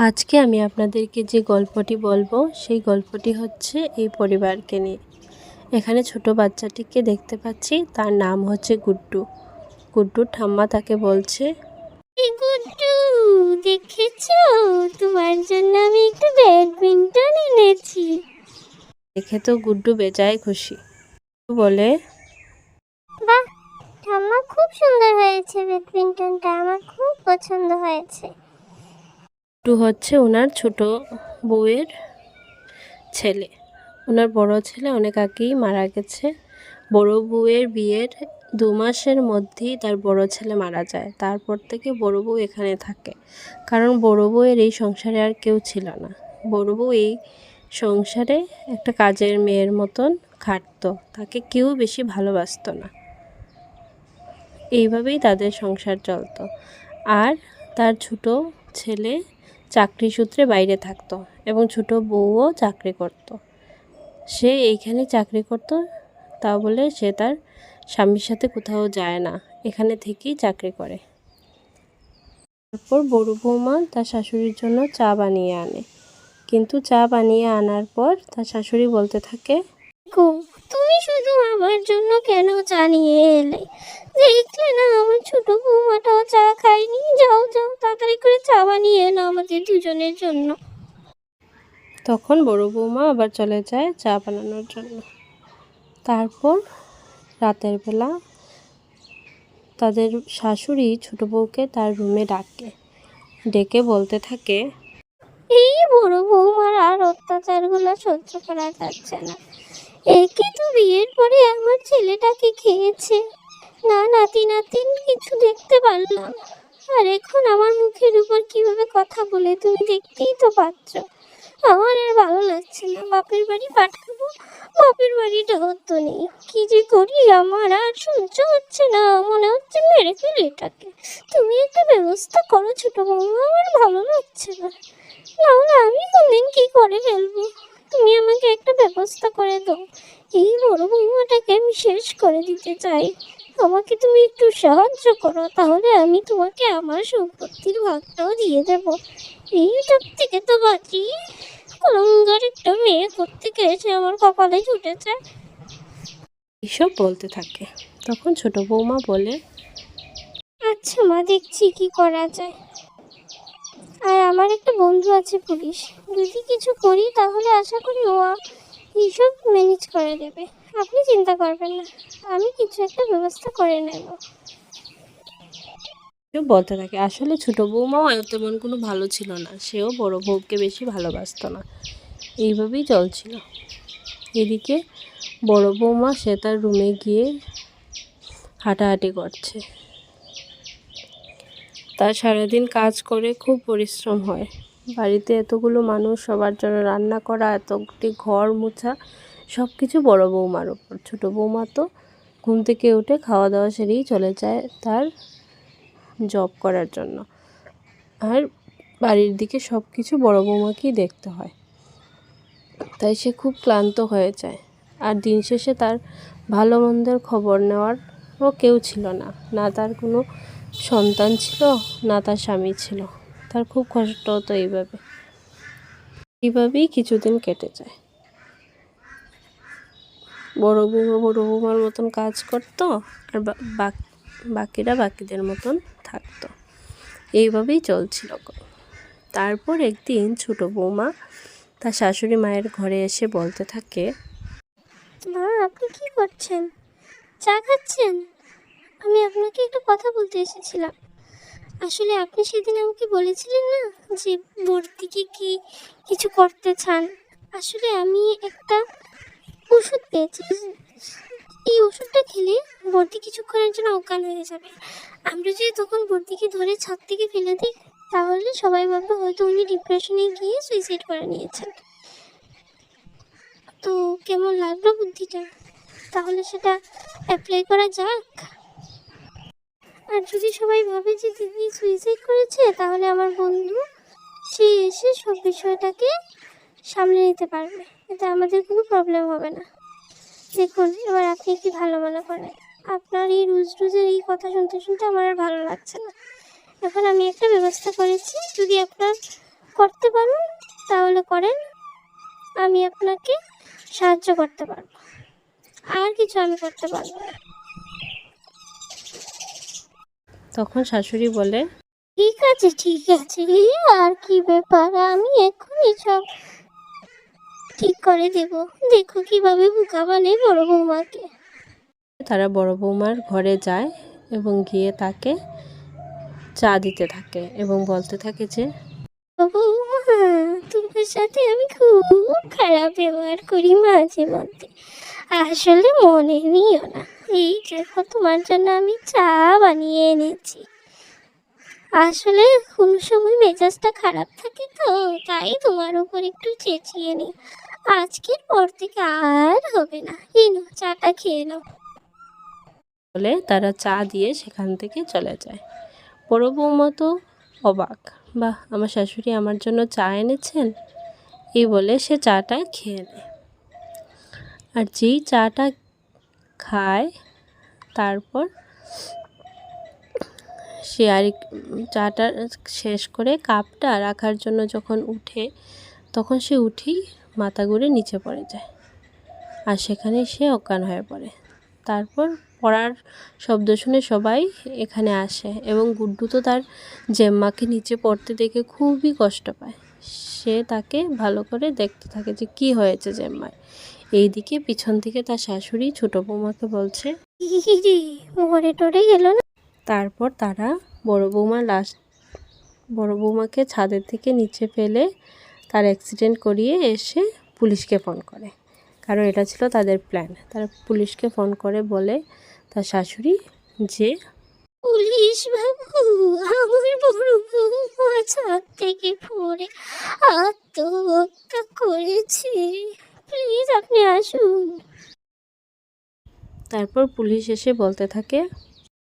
আজকে আমি আপনাদেরকে যে গল্পটি বলবো সেই গল্পটি হচ্ছে এই পরিবারকে নিয়ে। এখানে ছোট বাচ্চাটিকে দেখতে পাচ্ছি, তার নাম হচ্ছে গুড্ডু। গুড্ডুর ঠাম্মা তাকে বলছে, গুড্ডু, দেখেছো, তোমার জন্য আমি একটু ব্যাডমিন্টন এনেছি। দেখে তো গুড্ডু বেজায় খুশি। বলে, বাহ ঠাম্মা, খুব সুন্দর হয়েছে ব্যাডমিন্টনটা, আমার খুব পছন্দ হয়েছে। গুড্ডু হচ্ছে ওনার ছোট বউয়ের ছেলে। ওনার বড় ছেলে অনেক আগেই মারা গেছে। বড় বউয়ের বিয়ের 2 মাসের মধ্যেই তার বড় ছেলে মারা যায়। তারপর থেকে বড় বউ এখানে থাকে, কারণ বড় বউয়ের এই সংসারে আর কেউ ছিল না। বড় বউ এই সংসারে একটা কাজের মেয়ের মতন খাটতো, তাকে কেউ বেশি ভালোবাসতো না। এইভাবেই তাদের সংসার চলতো। আর তার ছোট ছেলে চাকরি সূত্রে বাইরে থাকতো এবং ছোট বউও চাকরি করতো। সে এইখানে চাকরি করত, তা বলে সে তার স্বামীর সাথে কোথাও যায় না, এখানে থেকেই চাকরি করে। তারপর বড় বৌমা তার শাশুড়ির জন্য চা বানিয়ে আনে, কিন্তু চা বানিয়ে আনার পর তার শাশুড়ি বলতে থাকে, তুমি শুধু আমার জন্য কেন চা নিয়ে এলে? দেখলে না আমার ছোট বৌমাটাও চা খায়নি। যাও যাও, তাড়াতাড়ি করে চা বানিয়ে এলো আমাদের দুজনের জন্য। তখন বড় বৌমা আবার চলে যায় চা বানানোর জন্য। তারপর রাতের বেলা তাদের শাশুড়ি ছোট বউকে তার রুমে ডেকে বলতে থাকে, এই বড় বৌমার আর অত্যাচারগুলো সহ্য করা যাচ্ছে না। একে তো বিয়ের পরে আমার ছেলেটাকে খেয়েছে, না নাতি নাতিন কিছু দেখতে পারলাম, আর এখন আমার মুখের উপর কিভাবে কথা বলে তুমি দেখতেই তো পাচ্ছ। আমার আর ভালো লাগছে না, বাপের বাড়ি পাঠাবো, বাপের বাড়িটাও তো নেই। কি যে করি, আমার আর সহ্য হচ্ছে না, মনে হচ্ছে মেরে ফেলে এটাকে। তুমি একটা ব্যবস্থা করো ছোট বৌমা, আমার ভালো লাগছে না, নাহলে আমি কোনদিন কি করে ফেলবো। তুমি আমাকে একটা ব্যবস্থা করে দাও, এই বড় বৌমাটাকে আমি শেষ করে দিতে চাই। আমাকে তুমি একটু সাহায্য করো, তাহলে আমি তোমাকে আমার সম্পত্তির ভাগটাও দিয়ে দেব। এইটার থেকে তো বাঁচি, কলঙ্গার একটা মেয়ে করতে গেছে আমার কপালে ছুটেছে। এইসব বলতে থাকে। তখন ছোট বৌমা বলে, আচ্ছা মা, দেখছি কি করা যায়। আর আমার একটা বন্ধু আছে পুলিশ, যদি কিছু করি তাহলে আশা করি ও এইসব ম্যানেজ করে দেবে। আপনি চিন্তা করবেন না, আমি কিছু একটা ব্যবস্থা করে নেব। বলতে থাকে। আসলে ছোট বৌমাও তেমন কোনো ভালো ছিল না, সেও বড় বউকে বেশি ভালোবাসতো না। এইভাবেই চলছিল। এদিকে বড় বৌমা সে তার রুমে গিয়ে হাঁটাহাঁটি করছে। তার সারাদিন কাজ করে খুব পরিশ্রম হয়। বাড়িতে এতগুলো মানুষ, সবার জন্য রান্না করা, এতটি ঘর মোছা, সব কিছু বড় বৌমার ওপর। ছোট বৌমা তো ঘুম থেকে উঠে খাওয়া দাওয়া সেরেই চলে যায় তার জব করার জন্য। আর বাড়ির দিকে সব কিছু বড় বৌমাকেই দেখতে হয়, তাই সে খুব ক্লান্ত হয়ে যায়। আর দিন শেষে তার ভালো মন্দের খবর নেওয়ারও কেউ ছিল না, না তার কোনো সন্তান ছিল, না তার স্বামী ছিল। তার খুব কষ্ট হতো। এইভাবেই কিছুদিন কেটে যায়। বড় বৌমার মতন কাজ করতো, আর বাকিরা বাকিদের মতন থাকতো। এইভাবেই চলছিল। তারপর একদিন ছোট বৌমা তার শাশুড়ি মায়ের ঘরে এসে বলতে থাকে, মা, আপনি কি করছেন? চা খাচ্ছেন? আমি আপনাকে একটা কথা বলতে এসেছিলাম। আসলে আপনি সেদিন আমাকে বলেছিলেন না যে বর্দিকে কি কিছু করতে চান। আসলে আমি একটা ওষুধ পেয়েছি, এই ওষুধটা খেলে বর্দি কিছুক্ষণের জন্য অজ্ঞান হয়ে যাবে। আমরা যদি তখন বর্দিকে ধরে ছাদ থেকে ফেলে দিই, তাহলে সবাই ভাববে হয়তো উনি ডিপ্রেশনে গিয়ে সুইসাইড করে নিয়েছেন। তো কেমন লাগলো বুদ্ধিটা? তাহলে সেটা অ্যাপ্লাই করা যাক। আর যদি সবাই ভাবে যে দিদি সুইসাইড করেছে, তাহলে আমার বন্ধু সে এসে সব বিষয়টাকে সামলে নিতে পারবে, এতে আমাদের কোনো প্রবলেম হবে না। দেখুন, এবার আপনি কি ভালো মনে করেন? আপনার এই রুজের এই কথা শুনতে শুনতে আমার আর ভালো লাগছে না। এখন আমি একটা ব্যবস্থা করেছি, যদি আপনার করতে পারুন তাহলে করেন, আমি আপনাকে সাহায্য করতে পারবো, আর কিছু আমি করতে পারবো না। তখন শাশুড়ি বলে, ঠিক আছে ঠিক আছে, আর কি ব্যাপার, আমি এক্ষুনি সব ঠিক করে দেব, দেখো কিভাবে বোকা বানে বড় বৌমাকে। তারা বড় বৌমার ঘরে যায় এবং গিয়ে তাকে চা দিতে থাকে এবং বলতে থাকে যে, বৌমা, তোমার সাথে আমি খুব খারাপ ব্যবহার করি মাঝে মধ্যে, আসলে মনে নিও না। এই দেখো তোমার জন্য আমি চা বানিয়ে এনেছি। আসলে কোনো সময় মেজাজটা খারাপ থাকে তো, তাই তোমার উপর একটু চেঁচিয়ে নি। আজকের পর থেকে আর হবে না, এই নাও চাটা খেয়ে নাও। বলে তারা চা দিয়ে সেখান থেকে চলে যায়। বড় বৌমা তো অবাক, বাহ, আমার শাশুড়ি আমার জন্য চা এনেছেন, এই বলে সে চাটা খেয়ে নেয়। আর যেই চাটা খায় তারপর সে চাটা শেষ করে কাপটা রাখার জন্য যখন উঠে, তখন সে উঠেই মাথা ঘুরে নিচে পড়ে যায় আর সেখানে সে অজ্ঞান হয়ে পড়ে। তারপর পড়ার শব্দ শুনে সবাই এখানে আসে এবং গুড্ডু তো তার জেম্মাকে নিচে পড়তে দেখে খুবই কষ্ট পায়। সে তাকে ভালো করে দেখতে থাকে যে কি হয়েছে জেম্মার। এইদিকে পিছন থেকে তার শাশুড়ি ছোট বৌমাকে বলছে। মরে টরে গেল না? তারপর তারা বড় বৌমাকে ছাদের থেকে নিচে ফেলে তার অ্যাক্সিডেন্ট করিয়ে এসে পুলিশকে ফোন করে, কারণ এটা ছিল তাদের প্ল্যান। তারা পুলিশকে ফোন করে বলে তার শাশুড়ি যে, পুলিশ বাবু, আমার বড় বৌমা ছাদ থেকে পড়ে আত্মহত্যা করেছে, প্লিজ আপনি আসুন। তারপর পুলিশ এসে বলতে থাকে,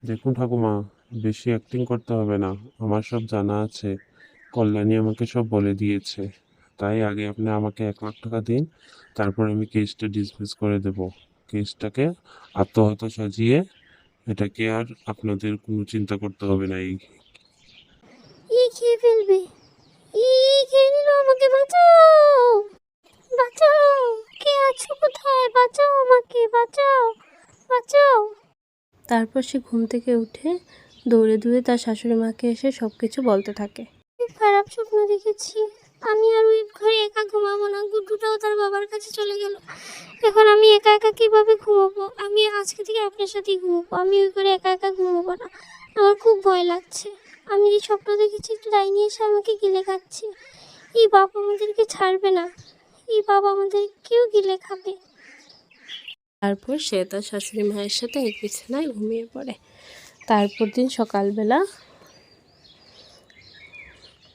দেখুন ঠাকুমা, বেশি অ্যাক্টিং করতে হবে না, আমার সব জানা আছে, কল্যাণী আমাকে সব বলে দিয়েছে। তাই আগে আপনি আমাকে 1 লাখ টাকা দিন, তারপর আমি কেসটা ডিসমিস করে দেব। কেসটাকে আত্মহত্যা সাজিয়ে এটাকে আর আপনাদের কোনো চিন্তা করতে হবে না। খেয়ে ফেলবে, খেয়ে নিল আমাকে, বাঁচাও বাঁচাও, কে আছো কোথায়, বাঁচাও আমাকে, বাঁচাও বাঁচাও। তারপর সে ঘুম থেকে উঠে দৌড়ে দৌড়ে তার শাশুড়ি মাকে এসে সব কিছু বলতে থাকে। খারাপ স্বপ্ন দেখেছি, আমি আর ওই ঘরে একা ঘুমাবো না, গুড্ডুটাও তার বাবার কাছে চলে গেল, এখন আমি একা একা কিভাবে ঘুমাবো, আমি আজকে থেকে আপনার সাথেই ঘুমাবো, আমি ওই ঘরে একা একা ঘুমাবো না, আমার খুব ভয় লাগছে। আমি যে স্বপ্ন দেখেছি একটু ডাইনি এসে আমাকে গিলে খাচ্ছে, এই বাবা আমাদেরকে ছাড়বে না, এই বাবা আমাদেরকেও গিলে খাবে। তারপর সে তার শাশুড়ি মায়ের সাথে এক বিছানায় ঘুমিয়ে পড়ে। তারপর দিন সকালবেলা,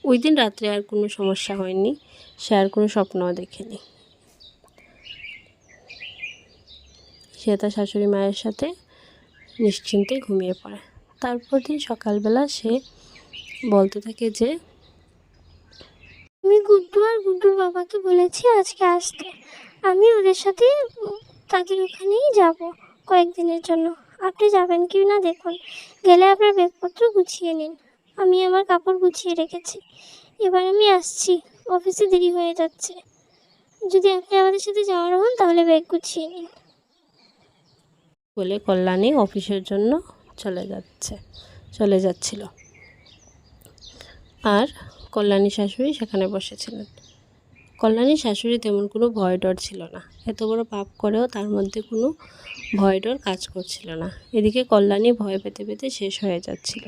ওই দিন রাত্রে আর কোনো সমস্যা হয়নি, সে আর কোনো স্বপ্নও দেখেনি। সে তার শাশুড়ি মায়ের সাথে নিশ্চিন্তে ঘুমিয়ে পড়ে। তারপর দিন সকালবেলা সে বলতে থাকে যে, আমি গুড্ডু আর গুড্ডুর বাবাকে বলেছি আজকে আসতে, আমি ওদের সাথে তাদের ওখানেই যাব কয়েকদিনের জন্য, আপনি যাবেন কি না দেখুন, গেলে আপনার ব্যাগপত্র গুছিয়ে নিন, আমি আমার কাপড় গুছিয়ে রেখেছি, এবার আমি আসছি, অফিসে দেরি হয়ে যাচ্ছে, যদি আপনি আমাদের সাথে যাওয়ার হন তাহলে ব্যাগ গুছিয়ে নিন। বলে কল্যাণী অফিসের জন্য চলে যাচ্ছিল আর কল্যাণী শাশুড়ি সেখানে বসেছিলেন। কল্যাণীর শাশুড়ি তেমন কোনো ভয় ডর ছিল না, এত বড় পাপ করেও তার মধ্যে কোনো ভয় ডর কাজ করছিল না। এদিকে কল্যাণী ভয় পেতে পেতে শেষ হয়ে যাচ্ছিল।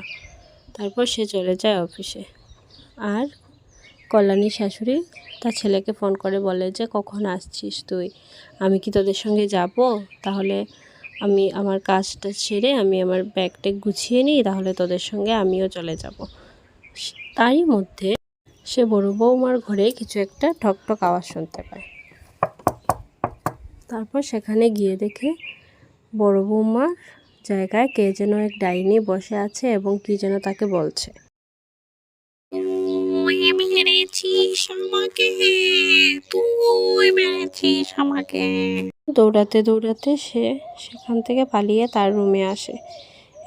তারপর সে চলে যায় অফিসে। আর কল্যাণীর শাশুড়ি তার ছেলেকে ফোন করে বলে যে, কখন আসছিস তুই, আমি কি তোদের সঙ্গে যাব, তাহলে আমি আমার কাজটা সেরে আমি আমার ব্যাগটা গুছিয়ে নিই, তাহলে তোদের সঙ্গে আমিও চলে যাব। তারই মধ্যে সে বড় বৌমার ঘরে কিছু একটা ঠকঠক আওয়াজ শুনতে পায়। তারপর সেখানে গিয়ে দেখে বড় বৌমার জায়গায় কে যেন এক ডাইনি বসে আছে এবং কি যেন তাকে বলছে। তুই মেরেছিস আমাকে, তুই মেরেছিস আমাকে। দৌড়াতে দৌড়াতে সে সেখান থেকে পালিয়ে তার রুমে আসে,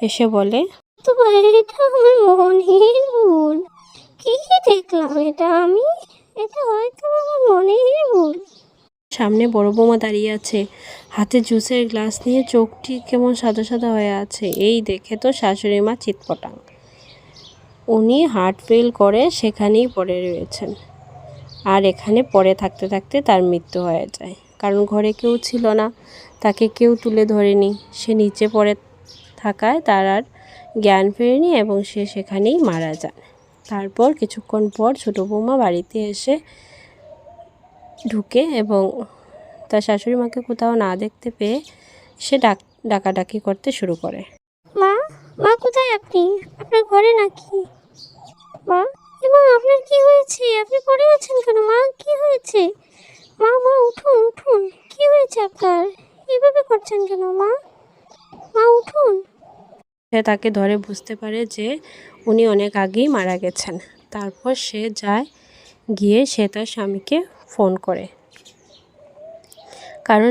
এসে বলে, তো এটা আমার মনের ভুল, কি দেখলাম এটা আমি? এটা হয়তো আমার মনেরই ভুল। সামনে বড় বৌমা দাঁড়িয়ে আছে, হাতে জুসের গ্লাস নিয়ে, চোখটি কেমন সাদা সাদা হয়ে আছে। এই দেখে তো শাশুড়ি মা চিৎপটাং। উনি হার্ট ফেল করে সেখানেই পড়ে রয়েছেন। আর এখানে পড়ে থাকতে থাকতে তার মৃত্যু হয়ে যায়, কারণ ঘরে কেউ ছিল না, তাকে কেউ তুলে ধরেনি। সে নিচে পড়ে থাকায় তার আর জ্ঞান ফেরেনি এবং সে সেখানেই মারা যায়। তারপর কিছুক্ষণ পর ছোটো বৌমা বাড়িতে এসে ঢুকে এবং তার শাশুড়ি মাকে কোথাও না দেখতে পেয়ে সে ডাকাডাকি করতে শুরু করে। মা, মা কোথায় আপনি? আপনার ঘরে নাকি? মা, এবং আপনার কি হয়েছে? আপনি পড়ে আছেন কেন? মা, কি হয়েছে? মা, মা উঠুন উঠুন, কি হয়েছে আপনার? এভাবে করছেন কেন মা? মা উঠুন। সে তাকে ধরে বুঝতে পারে যে উনি অনেক আগেই মারা গেছেন। তারপর সে যায়, গিয়ে সে তার স্বামীকে ফোন করে, কারণ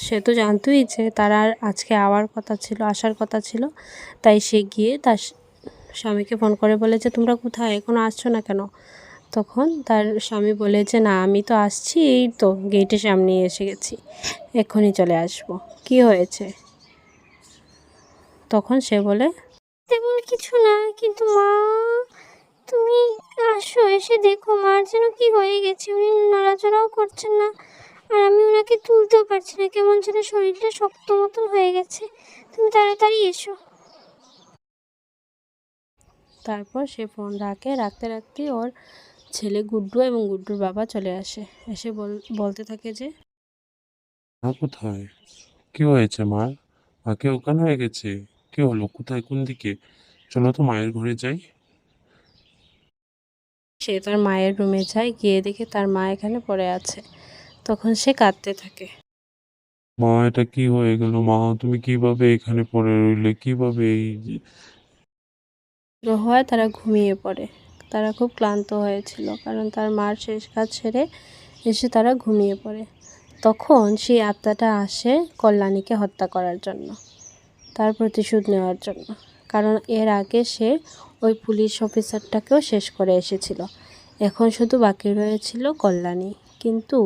সে তো জানতোই যে তার আর আজকে আসার কথা ছিল। তাই সে গিয়ে তার স্বামীকে ফোন করে বলে যে তোমরা কোথায়, এখনো আসছো না কেন? তখন তার স্বামী বলে যে না, আমি তো আসছি, এই তো গেটের সামনে এসে গেছি, এক্ষুনি চলে আসবো। কি হয়েছে? তখন সে বলে তেমন কিছু না, কিন্তু মা তুমি আসো, এসে দেখো মার যেন কি হয়ে গেছে। উনি নড়াচড়াও করছেন না, আর আমি ওনাকে তুলতেও পারছি না, কেমন যেন শরীরটা শক্ত মতন হয়ে গেছে। তুমি তাড়াতাড়ি এসো। তারপর সে ফোন রাখতে রাখতে ওর ছেলে গুড্ডু এবং গুড্ডুর বাবা চলে আসে। এসে বলতে থাকে যে মা কোথায়? কি হয়েছে মার? মাকে অজ্ঞান হয়ে গেছে? কি হলো? কোথায়? কোন দিকে? চলো তো মায়ের ঘরে যাই। সে তার মায়ের রুমে যায়, গিয়ে দেখে তার মা এখানে পড়ে আছে। তখন সে কাঁদতে থাকে। মা, এটা কি হয়ে গেল? মা, তুমি কিভাবে এখানে পড়ে রইলে? কিভাবে হয় তারা ঘুমিয়ে পড়ে। তারা খুব ক্লান্ত হয়েছিল, কারণ তার মার শেষ কাজ সেরে এসে তারা ঘুমিয়ে পড়ে। তখন সেই আত্মাটা আসে কল্যাণীকে হত্যা করার জন্য, তার প্রতিশোধ নেওয়ার জন্য। কারণ এর আগে সে ওই পুলিশ অফিসারটাকেও শেষ করে এসেছিল। এখন শুধু বাকি রয়েছিল কল্যাণী। কিন্তু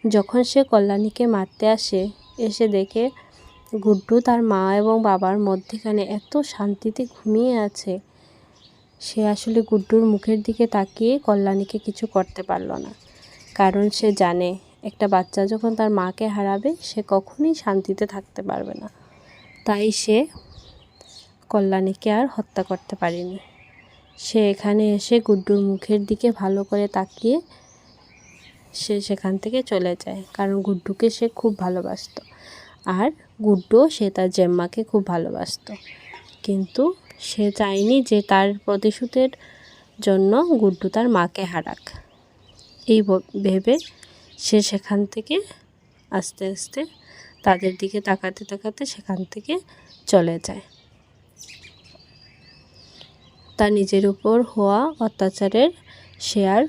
যখন সে কল্যাণীকে মারতে এসে দেখে গুড্ডু তার মা এবং বাবার মধ্যখানে এত শান্তিতে ঘুমিয়ে আছে, সে আসলে গুড্ডুর মুখের দিকে তাকিয়ে কল্যাণীকে কিছু করতে পারল না। কারণ সে জানে একটা বাচ্চা যখন তার মাকে হারাবে সে কখনোই শান্তিতে থাকতে পারবে না। তাই সে কল্যাণীকে আর হত্যা করতে পারেনি। সে এখানে এসে গুড্ডুর মুখের দিকে ভালো করে তাকিয়ে সে সেখান থেকে চলে যায়, কারণ গুড্ডুকে সে খুব ভালোবাসতো। আর গুড্ডুও সে তার জেম্মাকে খুব ভালোবাসতো। কিন্তু সে চায়নি যে তার প্রতিশোধের জন্য গুড্ডু তার মাকে হারাক। এই ভেবে সে সেখান থেকে আস্তে আস্তে তাদের দিকে তাকাতে তাকাতে সেখান থেকে চলে যায়। তার নিজের উপর হওয়া অত্যাচারের সে আর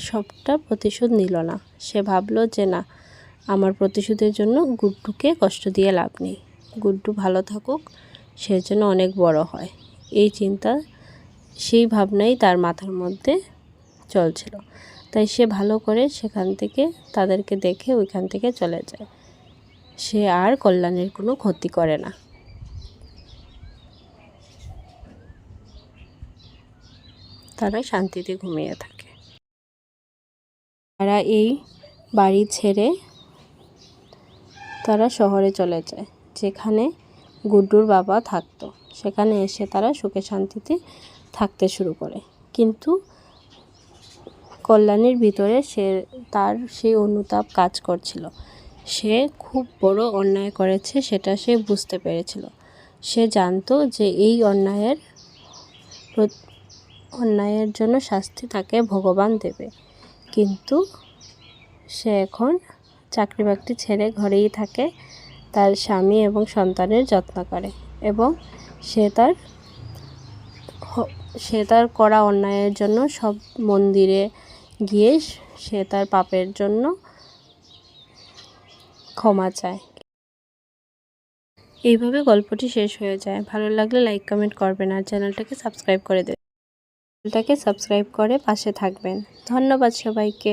সবটা প্রতিশোধ নিল না। সে ভাবলো যে না, আমার প্রতিশোধের জন্য গুড্ডুকে কষ্ট দিয়ে লাভ নেই, গুড্ডু ভালো থাকুক, সে যেন অনেক বড় হয়। এই চিন্তা, সেই ভাবনাই তার মাথার মধ্যে চলছিল। তাই সে ভালো করে সেখান থেকে তাদেরকে দেখে ওইখান থেকে চলে যায়। সে আর কল্যাণের কোনো ক্ষতি করে না। তারা শান্তিতে ঘুমিয়ে থাকে। তারা এই বাড়ি ছেড়ে তারা শহরে চলে যায়, যেখানে গুড্ডুর বাবা থাকতো। সেখানে এসে তারা সুখে শান্তিতে থাকতে শুরু করে। কিন্তু কল্যাণীর ভিতরে তার সেই অনুতাপ কাজ করছিল। সে খুব বড় অন্যায় করেছে, সেটা সে বুঝতে পেরেছিল। সে জানতো যে এই অন্যায়ের জন্য শাস্তি তাকে ভগবান দেবে। কিন্তু সে এখন চাকরি বাকরি ছেড়ে ঘরেই থাকে, তার স্বামী এবং সন্তানের যত্ন করে এবং সে তার করা অন্যায়ের জন্য সব মন্দিরে গিয়ে সে তার পাপের জন্য ক্ষমা চায়। এইভাবে গল্পটি শেষ হয়ে যায়। ভালো লাগলে লাইক কমেন্ট করবেন আর চ্যানেলটাকে সাবস্ক্রাইব করে দেবেন। চ্যানেলটাকে সাবস্ক্রাইব করে পাশে থাকবেন। ধন্যবাদ সবাইকে।